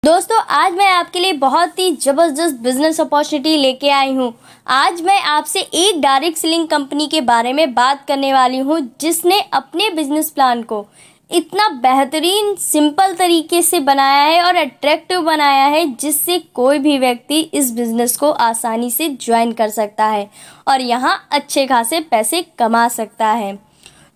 दोस्तों आज मैं आपके लिए बहुत ही ज़बरदस्त बिजनेस अपॉर्चुनिटी लेके आई हूँ। आज मैं आपसे एक डायरेक्ट सेलिंग कंपनी के बारे में बात करने वाली हूँ जिसने अपने बिजनेस प्लान को इतना बेहतरीन सिंपल तरीके से बनाया है और अट्रैक्टिव बनाया है जिससे कोई भी व्यक्ति इस बिज़नेस को आसानी से ज्वाइन कर सकता है और यहाँ अच्छे खासे पैसे कमा सकता है।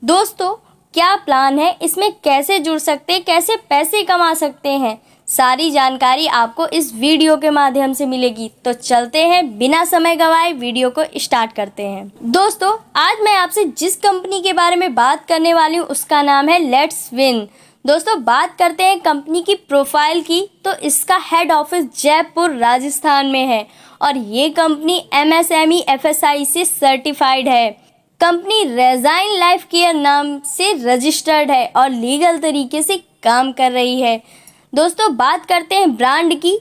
दोस्तों क्या प्लान है, इसमें कैसे जुड़ सकते हैं, कैसे पैसे कमा सकते हैं, सारी जानकारी आपको इस वीडियो के माध्यम से मिलेगी। तो चलते हैं, बिना समय गवाए वीडियो को स्टार्ट करते हैं। दोस्तों आज मैं आपसे जिस कंपनी के बारे में बात करने वाली हूँ उसका नाम है लेट्स विन। दोस्तों बात करते हैं कंपनी की प्रोफाइल की, तो इसका हेड ऑफिस जयपुर राजस्थान में है और ये कंपनी MSME FSI से सर्टिफाइड है। कंपनी रेजाइन लाइफ केयर नाम से रजिस्टर्ड है और लीगल तरीके से काम कर रही है। दोस्तों बात करते हैं ब्रांड की,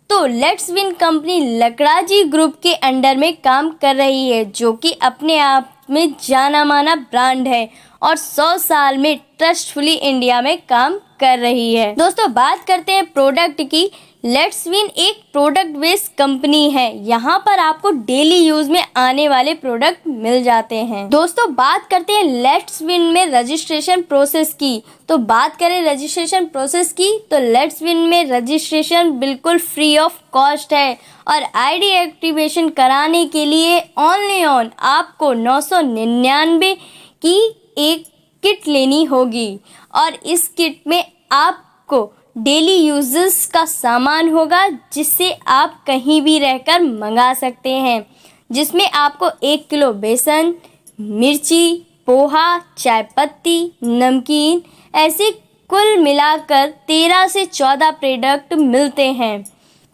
तो लेट्स विन कंपनी लकड़ाजी ग्रुप के अंडर में काम कर रही है जो कि अपने आप में जाना माना ब्रांड है और 100 साल में ट्रस्टफुली इंडिया में काम कर रही है। दोस्तों बात करते हैं प्रोडक्ट की, लेट्स विन एक प्रोडक्ट बेस्ड कंपनी है। यहाँ पर आपको डेली यूज में आने वाले प्रोडक्ट मिल जाते हैं। दोस्तों बात करते हैं लेट्स विन में रजिस्ट्रेशन प्रोसेस की, तो बात करें रजिस्ट्रेशन प्रोसेस की तो लेट्स विन में रजिस्ट्रेशन बिल्कुल फ्री ऑफ कॉस्ट है और आईडी एक्टिवेशन कराने के लिए ओनली ऑन आपको 999 की एक किट लेनी होगी और इस किट में आपको डेली यूजेस का सामान होगा जिससे आप कहीं भी रहकर मंगा सकते हैं, जिसमें आपको 1 किलो बेसन, मिर्ची, पोहा, चाय पत्ती, नमकीन ऐसे कुल मिलाकर 13 से 14 प्रोडक्ट मिलते हैं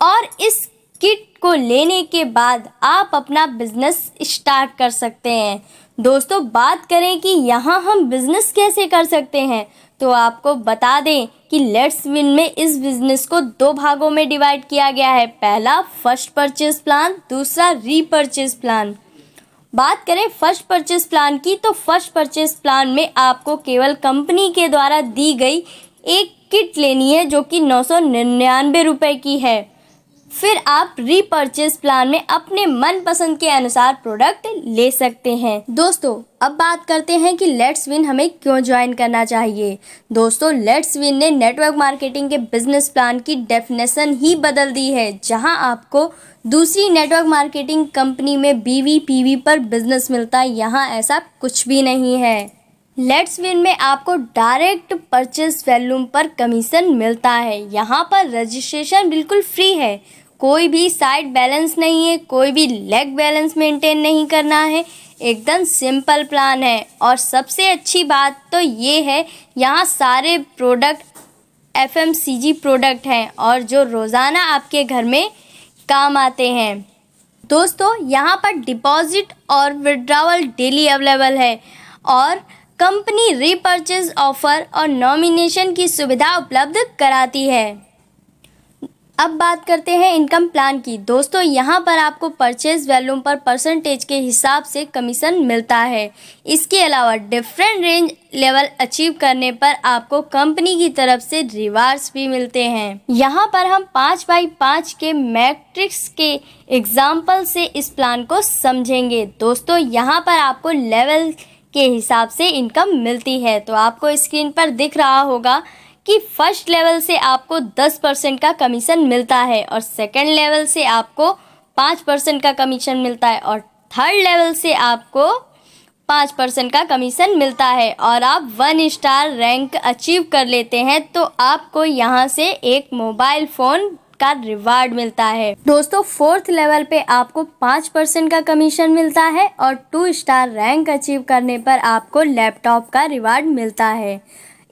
और इस किट को लेने के बाद आप अपना बिजनेस स्टार्ट कर सकते हैं। दोस्तों बात करें कि यहाँ हम बिजनेस कैसे कर सकते हैं, तो आपको बता दें कि लेट्स विन में इस बिजनेस को 2 भागों में डिवाइड किया गया है। पहला फर्स्ट परचेज प्लान, दूसरा रीपरचेज प्लान। बात करें फर्स्ट परचेज प्लान की, तो फर्स्ट परचेज प्लान में आपको केवल कंपनी के द्वारा दी गई एक किट लेनी है जो कि 999 रुपये की है। फिर आप रीपरचेज प्लान में अपने मनपसंद के अनुसार प्रोडक्ट ले सकते हैं। दोस्तों अब बात करते हैं कि लेट्स विन हमें क्यों ज्वाइन करना चाहिए। दोस्तों लेट्स विन ने नेटवर्क मार्केटिंग के बिजनेस प्लान की डेफिनेशन ही बदल दी है, जहां आपको दूसरी नेटवर्क मार्केटिंग कंपनी में BVPV पर बिजनेस मिलता है, यहाँ ऐसा कुछ भी नहीं है। लेट्स विन में आपको डायरेक्ट परचेज वॉल्यूम पर कमीशन मिलता है। यहाँ पर रजिस्ट्रेशन बिल्कुल फ्री है, कोई भी साइड बैलेंस नहीं है, कोई भी लेग बैलेंस मेंटेन नहीं करना है, एकदम सिंपल प्लान है। और सबसे अच्छी बात तो ये है यहाँ सारे प्रोडक्ट FMCG प्रोडक्ट हैं और जो रोज़ाना आपके घर में काम आते हैं। दोस्तों यहाँ पर डिपॉजिट और विड्रॉवल डेली अवेलेबल है और कंपनी रीपरचेज ऑफर और नॉमिनेशन की सुविधा उपलब्ध कराती है। अब बात करते हैं इनकम प्लान की। दोस्तों यहाँ पर आपको परचेज वॉल्यूम पर परसेंटेज के हिसाब से कमीशन मिलता है। इसके अलावा डिफरेंट रेंज लेवल अचीव करने पर आपको कंपनी की तरफ से रिवार्ड्स भी मिलते हैं। यहाँ पर हम 5x5 के मैट्रिक्स के एग्जाम्पल से इस प्लान को समझेंगे। दोस्तों यहाँ पर आपको लेवल के हिसाब से इनकम मिलती है, तो आपको स्क्रीन पर दिख रहा होगा कि फर्स्ट लेवल से आपको 10% का कमीशन मिलता है और सेकंड लेवल से आपको 5% का कमीशन मिलता है और थर्ड लेवल से आपको 5% का कमीशन मिलता है और आप 1 स्टार रैंक अचीव कर लेते हैं तो आपको यहाँ से एक मोबाइल फ़ोन का रिवार्ड मिलता है। दोस्तों 4th लेवल पे आपको 5% का कमीशन मिलता है और 2 स्टार रैंक अचीव करने पर आपको लैपटॉप का रिवार्ड मिलता है।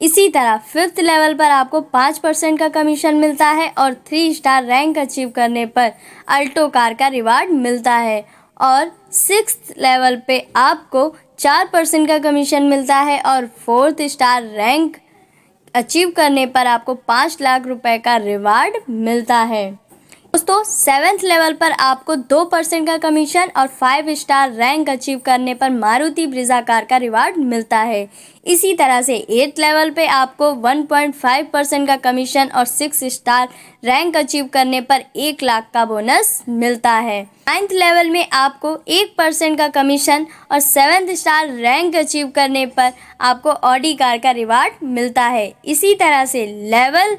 इसी तरह 5th लेवल पर आपको 5% का कमीशन मिलता है और 3 स्टार रैंक अचीव करने पर अल्टो कार का रिवार्ड मिलता है और 6th लेवल पे आपको 4% का कमीशन मिलता है और 4th स्टार रैंक अचीव करने पर आपको 5 लाख रुपए का रिवार्ड मिलता है। दोस्तों 7th लेवल पर आपको 2% का कमीशन और 5 स्टार रैंक अचीव करने पर मारुति ब्रिज़ा कार का रिवार्ड मिलता है। इसी तरह से 8th लेवल पे आपको 1.5% का कमीशन और 6 स्टार रैंक अचीव करने पर 1 लाख का बोनस मिलता है। 9th लेवल में आपको 1% का कमीशन और 7th स्टार रैंक अचीव करने पर आपको ऑडी कार का रिवार्ड मिलता है। इसी तरह से लेवल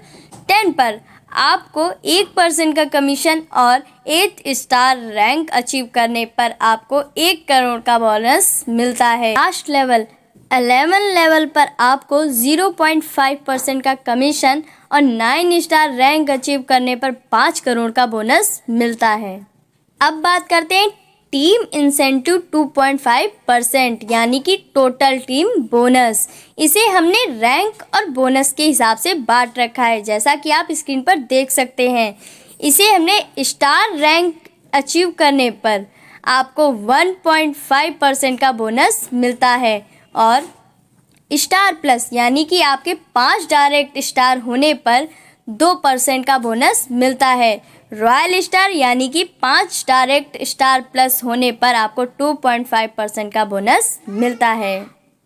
10 पर आपको 1% का कमीशन और 8 स्टार रैंक अचीव करने पर आपको 1 करोड़ का बोनस मिलता है। लास्ट लेवल 11 लेवल पर आपको 0.5% का कमीशन और 9 स्टार रैंक अचीव करने पर 5 करोड़ का बोनस मिलता है। अब बात करते हैं टीम इंसेंटिव 2.5% यानी कि टोटल टीम बोनस। इसे हमने रैंक और बोनस के हिसाब से बांट रखा है, जैसा कि आप स्क्रीन पर देख सकते हैं। इसे हमने स्टार रैंक अचीव करने पर आपको 1.5% का बोनस मिलता है और स्टार प्लस यानी कि आपके 5 डायरेक्ट स्टार होने पर 2% का बोनस मिलता है। रॉयल स्टार यानी कि 5 डायरेक्ट स्टार प्लस होने पर आपको 2.5% का बोनस मिलता है।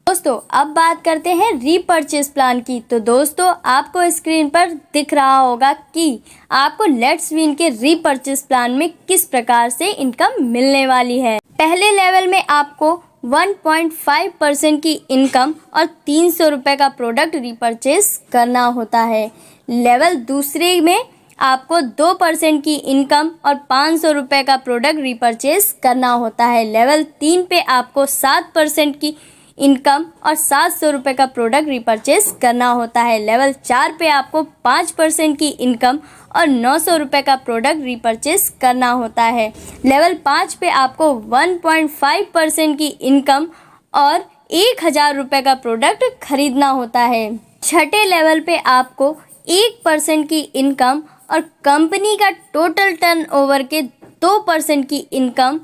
दोस्तों अब बात करते हैं रीपर्चेज प्लान की। तो दोस्तों आपको स्क्रीन पर दिख रहा होगा कि आपको लेट्स विन के रीपर्चेज प्लान में किस प्रकार से इनकम मिलने वाली है। पहले लेवल में आपको 1.5% की इनकम और 300 रुपये का प्रोडक्ट रीपर्चेज करना होता है। लेवल दूसरे में आपको 2% की इनकम और 500 रुपये का प्रोडक्ट रीपर्चेज करना होता है। लेवल 3 पे आपको 7% की इनकम और 700 रुपये का प्रोडक्ट रीपर्चेज करना होता है। लेवल 4 पे आपको 5% की इनकम और 900 रुपये का प्रोडक्ट रीपर्चेज करना होता है। लेवल 5 पे आपको 1.5% की इनकम और 1000 रुपये का प्रोडक्ट खरीदना होता है। छठे लेवल पे आपको 1% की इनकम और कंपनी का टोटल टर्नओवर के 2% की इनकम,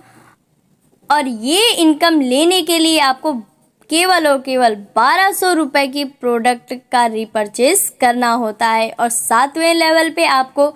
और ये इनकम लेने के लिए आपको केवल और केवल 1200 रुपये की प्रोडक्ट का रीपर्चेज करना होता है। और 7वें लेवल पे आपको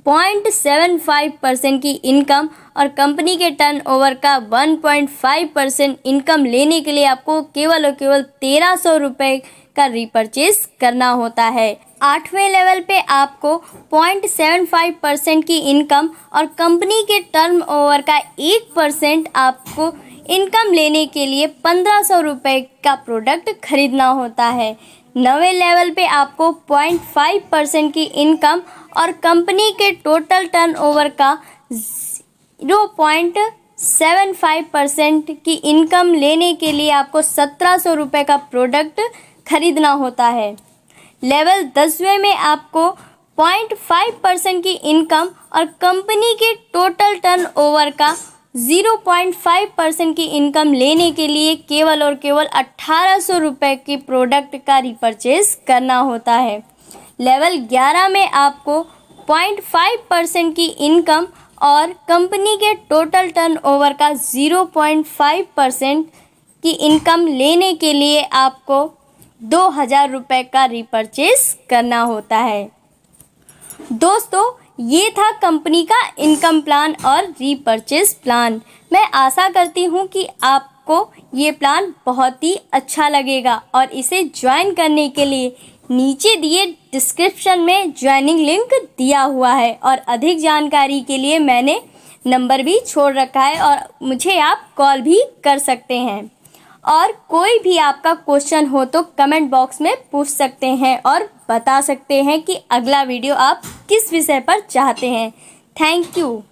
0.75% की इनकम और कंपनी के टर्नओवर का 1.5% इनकम लेने के लिए आपको केवल और केवल 1300 रुपये का रीपर्चेज करना होता है। 8वें लेवल पे आपको 0.75% की इनकम और कंपनी के टर्नओवर का 1% आपको इनकम लेने के लिए 1500 रुपये का प्रोडक्ट खरीदना होता है। 9वें लेवल पे आपको 0.5% की इनकम और कंपनी के टोटल टर्नओवर का 0.75% की इनकम लेने के लिए आपको 1700 रुपये का प्रोडक्ट खरीदना होता है। लेवल 10वें में आपको 0.5% की इनकम और कंपनी के टोटल टर्नओवर का 0.5% की इनकम लेने के लिए केवल और केवल 1800 रुपये की प्रोडक्ट का रीपर्चेज करना होता है। लेवल 11 में आपको 0.5% की इनकम और कंपनी के टोटल टर्नओवर का 0.5% की इनकम लेने के लिए आपको 2000 रुपये का रीपर्चेज करना होता है। दोस्तों ये था कंपनी का इनकम प्लान और रीपर्चेज प्लान। मैं आशा करती हूँ कि आपको ये प्लान बहुत ही अच्छा लगेगा और इसे ज्वाइन करने के लिए नीचे दिए डिस्क्रिप्शन में ज्वाइनिंग लिंक दिया हुआ है और अधिक जानकारी के लिए मैंने नंबर भी छोड़ रखा है और मुझे आप कॉल भी कर सकते हैं। और कोई भी आपका क्वेश्चन हो तो कमेंट बॉक्स में पूछ सकते हैं और बता सकते हैं कि अगला वीडियो आप किस विषय पर चाहते हैं। Thank you.